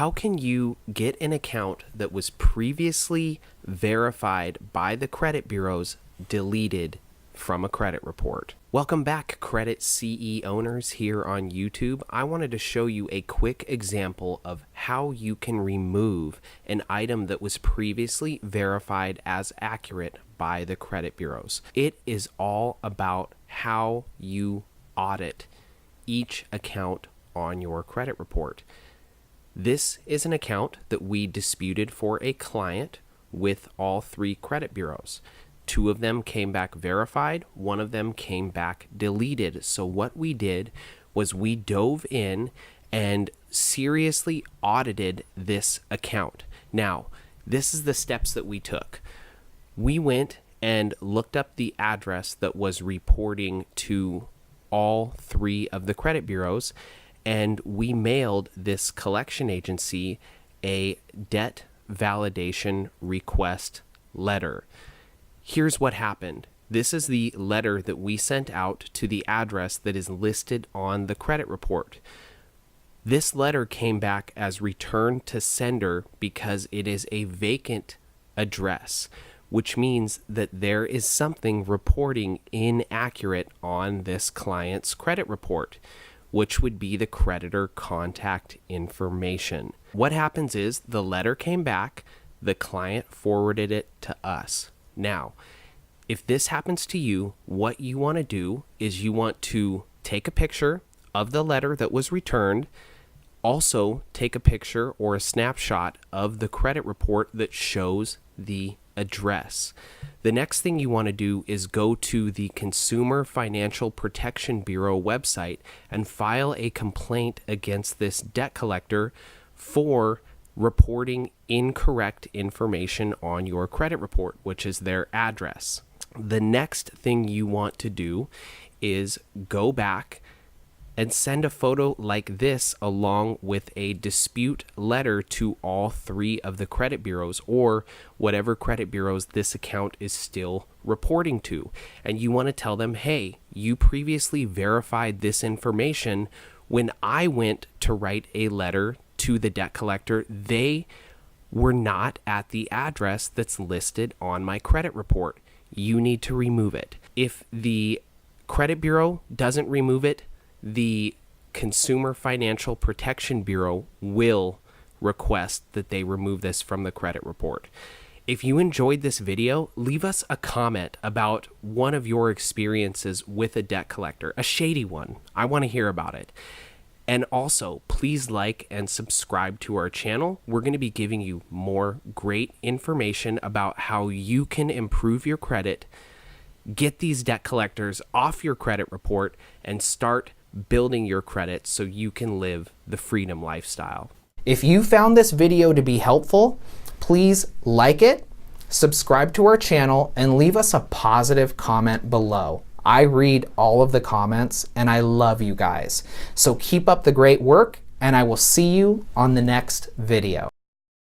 How can you get an account that was previously verified by the credit bureaus deleted from a credit report? Welcome back, CreditCEO owners here on YouTube. I wanted to show you a quick example of how you can remove an item that was previously verified as accurate by the credit bureaus. It is all about how you audit each account on your credit report. This is an account that we disputed for a client with all three credit bureaus. Two of them came back verified, one of them came back deleted. So what we did was we dove in and seriously audited this account. Now, this is the steps that we took. We went and looked up the address that was reporting to all three of the credit bureaus, and we mailed this collection agency a debt validation request letter. Here's what happened. This is the letter that we sent out to the address that is listed on the credit report. This letter came back as returned to sender because it is a vacant address, which means that there is something reporting inaccurate on this client's credit report, which would be the creditor contact information. What happens is the letter came back, the client forwarded it to us. Now, if this happens to you, what you want to do is you want to take a picture of the letter that was returned, also take a picture or a snapshot of the credit report that shows the address. The next thing you want to do is go to the Consumer Financial Protection Bureau website and file a complaint against this debt collector for reporting incorrect information on your credit report, which is their address. The next thing you want to do is go back and send a photo like this along with a dispute letter to all three of the credit bureaus or whatever credit bureaus this account is still reporting to. And you want to tell them, hey, you previously verified this information. When I went to write a letter to the debt collector, they were not at the address that's listed on my credit report. You need to remove it. If the credit bureau doesn't remove it, the Consumer Financial Protection Bureau will request that they remove this from the credit report. If you enjoyed this video, leave us a comment about one of your experiences with a debt collector, a shady one. I want to hear about it. And also, please like and subscribe to our channel. We're going to be giving you more great information about how you can improve your credit, get these debt collectors off your credit report, and start building your credit so you can live the freedom lifestyle. If you found this video to be helpful, please like it, subscribe to our channel, and leave us a positive comment below. I read all of the comments and I love you guys. So keep up the great work, and I will see you on the next video.